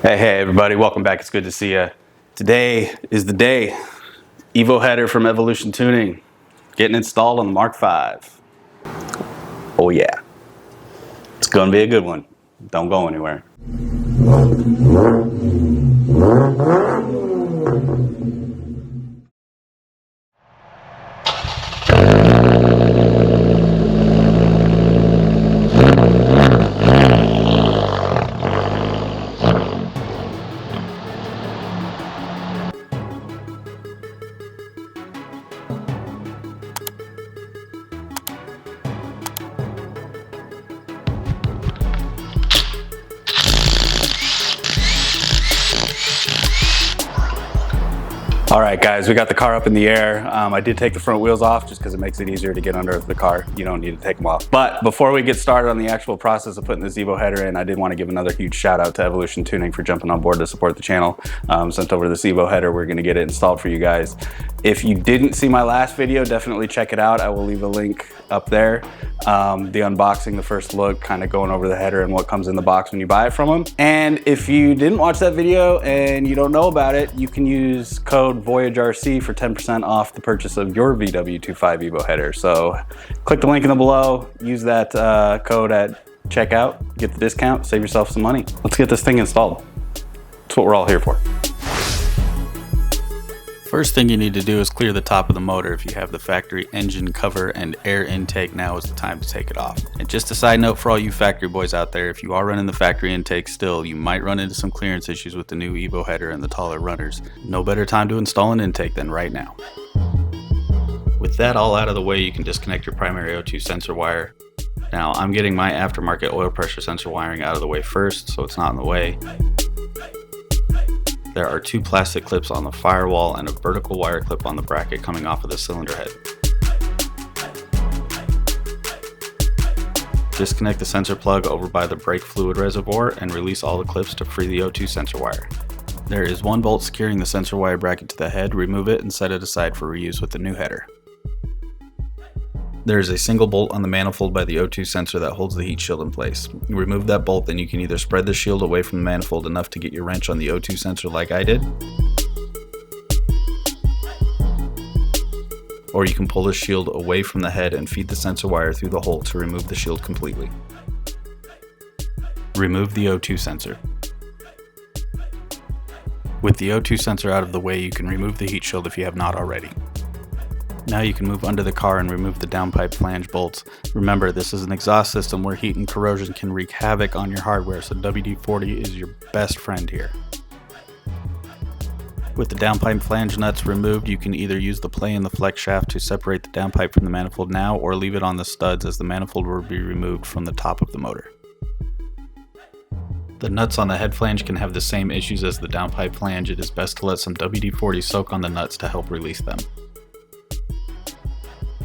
Hey everybody, welcome back. It's good to see you. Today is the day. EVO header from Evolution Tuning getting installed on the Mark V. Oh yeah, it's gonna be a good one. Don't go anywhere. All right guys, we got the car up in the air. I did take the front wheels off just because it makes it easier to get under the car. You don't need to take them off. But before we get started on the actual process of putting this EVO header in, I did want to give another huge shout out to Evolution Tuning for jumping on board to support the channel. Sent over this EVO header. We're gonna get it installed for you guys. If you didn't see my last video, definitely check it out. I will leave a link up there. The unboxing, the first look, kind of going over the header and what comes in the box when you buy it from them. And if you didn't watch that video and you don't know about it, you can use code VOYAGERC for 10% off the purchase of your VW 2.5 EVO header. So click the link in the below, use that code at checkout, get the discount, save yourself some money. Let's get this thing installed. That's what we're all here for. First thing you need to do is clear the top of the motor. If you have the factory engine cover and air intake, now is the time to take it off. And just a side note for all you factory boys out there, if you are running the factory intake still, you might run into some clearance issues with the new EVO header and the taller runners. No better time to install an intake than right now. With that all out of the way, you can disconnect your primary O2 sensor wire. Now I'm getting my aftermarket oil pressure sensor wiring out of the way first, so it's not in the way. There are two plastic clips on the firewall and a vertical wire clip on the bracket coming off of the cylinder head. Disconnect the sensor plug over by the brake fluid reservoir and release all the clips to free the O2 sensor wire. There is one bolt securing the sensor wire bracket to the head. Remove it and set it aside for reuse with the new header. There is a single bolt on the manifold by the O2 sensor that holds the heat shield in place. Remove that bolt, then you can either spread the shield away from the manifold enough to get your wrench on the O2 sensor like I did, or you can pull the shield away from the head and feed the sensor wire through the hole to remove the shield completely. Remove the O2 sensor. With the O2 sensor out of the way, you can remove the heat shield if you have not already. Now you can move under the car and remove the downpipe flange bolts. Remember, this is an exhaust system where heat and corrosion can wreak havoc on your hardware, so WD-40 is your best friend here. With the downpipe flange nuts removed, you can either use the play and the flex shaft to separate the downpipe from the manifold now, or leave it on the studs as the manifold will be removed from the top of the motor. The nuts on the head flange can have the same issues as the downpipe flange. It is best to let some WD-40 soak on the nuts to help release them.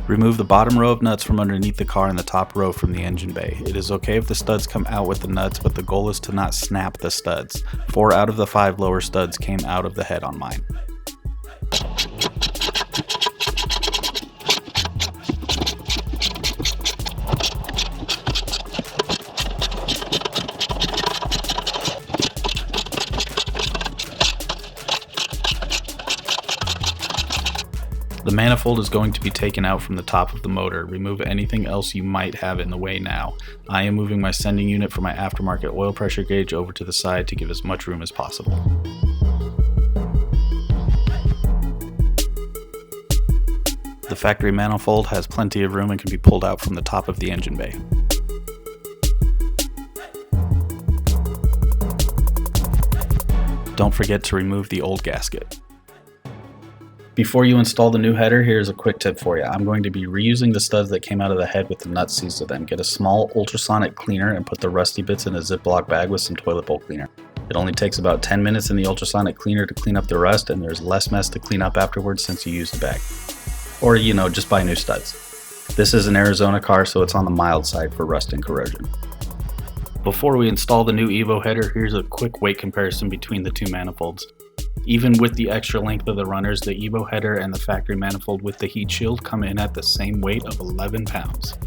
Remove the bottom row of nuts from underneath the car and the top row from the engine bay. It is okay if the studs come out with the nuts, but the goal is to not snap the studs. 4 out of the 5 lower studs came out of the head on mine. The manifold is going to be taken out from the top of the motor. Remove anything else you might have in the way now. I am moving my sending unit for my aftermarket oil pressure gauge over to the side to give as much room as possible. The factory manifold has plenty of room and can be pulled out from the top of the engine bay. Don't forget to remove the old gasket. Before you install the new header, here's a quick tip for you. I'm going to be reusing the studs that came out of the head with the nuts seized to them. Get a small ultrasonic cleaner and put the rusty bits in a Ziploc bag with some toilet bowl cleaner. It only takes about 10 minutes in the ultrasonic cleaner to clean up the rust, and there's less mess to clean up afterwards since you used the bag. Or, just buy new studs. This is an Arizona car, so it's on the mild side for rust and corrosion. Before we install the new EVO header, here's a quick weight comparison between the two manifolds. Even with the extra length of the runners, the EVO header and the factory manifold with the heat shield come in at the same weight of 11 pounds.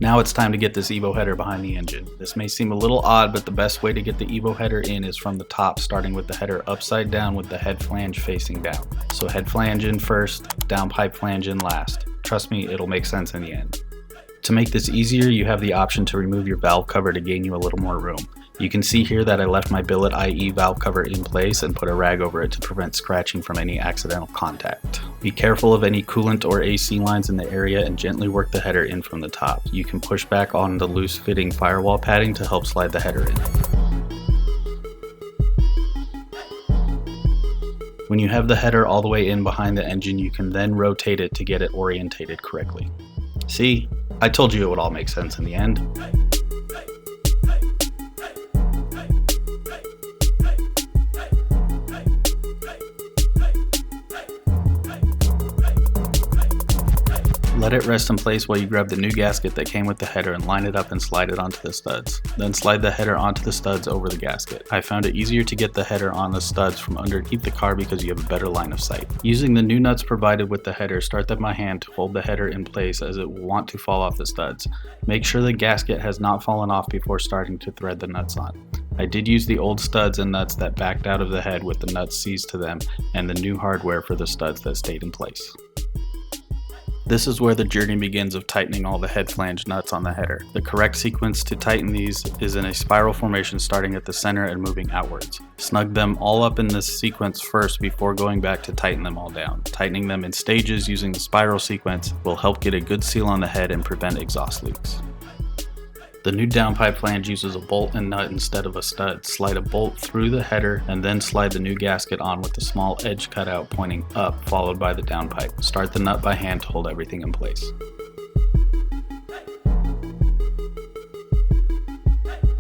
Now it's time to get this EVO header behind the engine. This may seem a little odd, but the best way to get the EVO header in is from the top, starting with the header upside down with the head flange facing down. So head flange in first, downpipe flange in last. Trust me, it'll make sense in the end. To make this easier, you have the option to remove your valve cover to gain you a little more room. You can see here that I left my billet IE valve cover in place and put a rag over it to prevent scratching from any accidental contact. Be careful of any coolant or AC lines in the area and gently work the header in from the top. You can push back on the loose fitting firewall padding to help slide the header in. When you have the header all the way in behind the engine, you can then rotate it to get it orientated correctly. See? I told you it would all make sense in the end. Let it rest in place while you grab the new gasket that came with the header and line it up and slide it onto the studs. Then slide the header onto the studs over the gasket. I found it easier to get the header on the studs from underneath the car because you have a better line of sight. Using the new nuts provided with the header, start them by hand to hold the header in place as it will want to fall off the studs. Make sure the gasket has not fallen off before starting to thread the nuts on. I did use the old studs and nuts that backed out of the head with the nuts seized to them and the new hardware for the studs that stayed in place. This is where the journey begins of tightening all the head flange nuts on the header. The correct sequence to tighten these is in a spiral formation starting at the center and moving outwards. Snug them all up in this sequence first before going back to tighten them all down. Tightening them in stages using the spiral sequence will help get a good seal on the head and prevent exhaust leaks. The new downpipe flange uses a bolt and nut instead of a stud. Slide a bolt through the header and then slide the new gasket on with the small edge cutout pointing up, followed by the downpipe. Start the nut by hand to hold everything in place.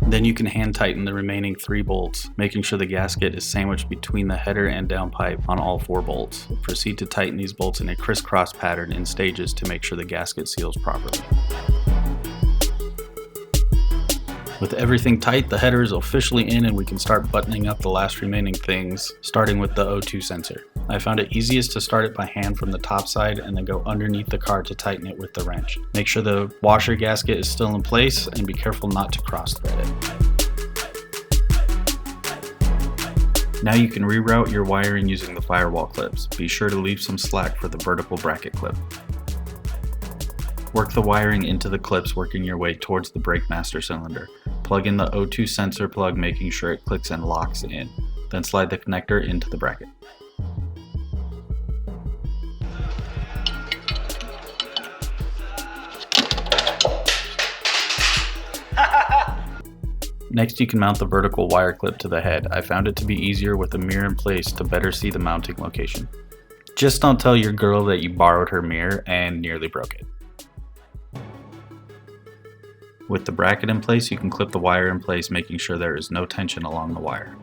Then you can hand tighten the remaining 3 bolts, making sure the gasket is sandwiched between the header and downpipe on all 4 bolts. Proceed to tighten these bolts in a crisscross pattern in stages to make sure the gasket seals properly. With everything tight, the header is officially in and we can start buttoning up the last remaining things, starting with the O2 sensor. I found it easiest to start it by hand from the top side and then go underneath the car to tighten it with the wrench. Make sure the washer gasket is still in place and be careful not to cross thread it. Now you can reroute your wiring using the firewall clips. Be sure to leave some slack for the vertical bracket clip. Work the wiring into the clips, working your way towards the brake master cylinder. Plug in the O2 sensor plug, making sure it clicks and locks in. Then slide the connector into the bracket. Next, you can mount the vertical wire clip to the head. I found it to be easier with a mirror in place to better see the mounting location. Just don't tell your girl that you borrowed her mirror and nearly broke it. With the bracket in place, you can clip the wire in place, making sure there is no tension along the wire.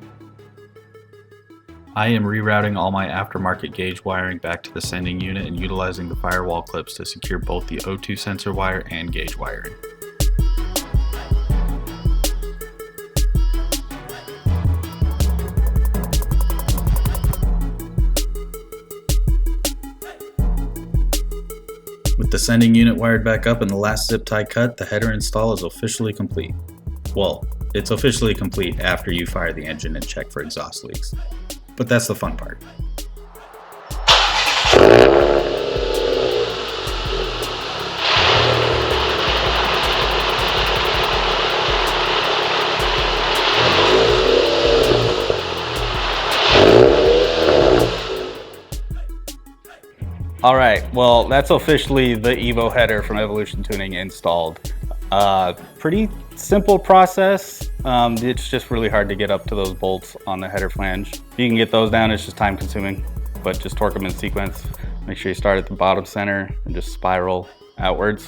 I am rerouting all my aftermarket gauge wiring back to the sending unit and utilizing the firewall clips to secure both the O2 sensor wire and gauge wiring. With the sending unit wired back up and the last zip tie cut, the header install is officially complete. Well, it's officially complete after you fire the engine and check for exhaust leaks. But that's the fun part. Alright, well that's officially the EVO header from Evolution Tuning installed. Pretty simple process. It's just really hard to get up to those bolts on the header flange. If you can get those down, it's just time consuming, but just torque them in sequence. Make sure you start at the bottom center and just spiral outwards.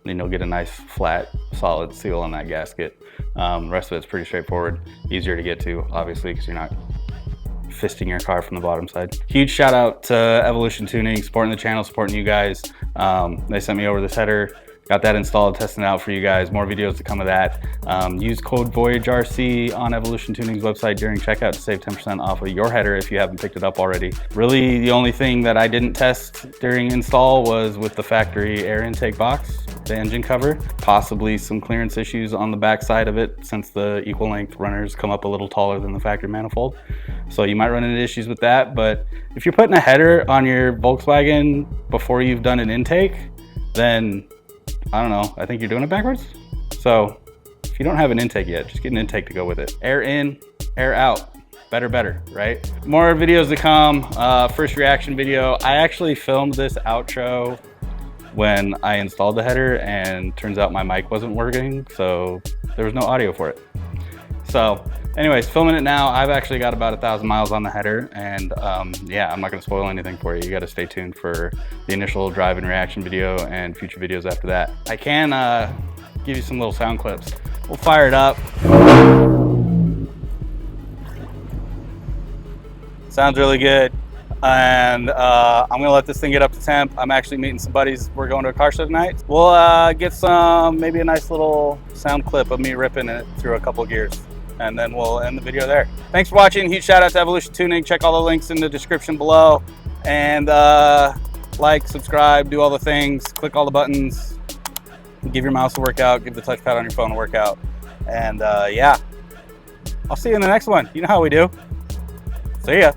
Then you'll get a nice flat solid seal on that gasket. The rest of it's pretty straightforward, easier to get to obviously because you're not fisting your car from the bottom side. Huge shout out to Evolution Tuning, supporting the channel, supporting you guys. They sent me over this header, got that installed, testing it out for you guys. More videos to come of that. Use code VOYAGERC on Evolution Tuning's website during checkout to save 10% off of your header if you haven't picked it up already. Really, the only thing that I didn't test during install was with the factory air intake box. the engine cover. Possibly some clearance issues on the back side of it since the equal length runners come up a little taller than the factory manifold. So you might run into issues with that, but if you're putting a header on your Volkswagen before you've done an intake, then I don't know, I think you're doing it backwards. So if you don't have an intake yet, just get an intake to go with it. Air in, air out. Better, right? More videos to come. First reaction video. I actually filmed this outro when I installed the header, and turns out my mic wasn't working, so there was no audio for it. So anyways, filming it now. I've actually got about 1,000 miles on the header, and yeah, I'm not gonna spoil anything for you. You gotta stay tuned for the initial drive and reaction video and future videos after that. I can give you some little sound clips. We'll fire it up. Sounds really good. And I'm gonna let this thing get up to temp. I'm actually meeting some buddies. We're going to a car show tonight. We'll get some, maybe a nice little sound clip of me ripping it through a couple of gears. And then we'll end the video there. Thanks for watching. Huge shout out to Evolution Tuning. Check all the links in the description below. And like, subscribe, do all the things, click all the buttons, give your mouse a workout, give the touchpad on your phone a workout. And yeah, I'll see you in the next one. You know how we do. See ya.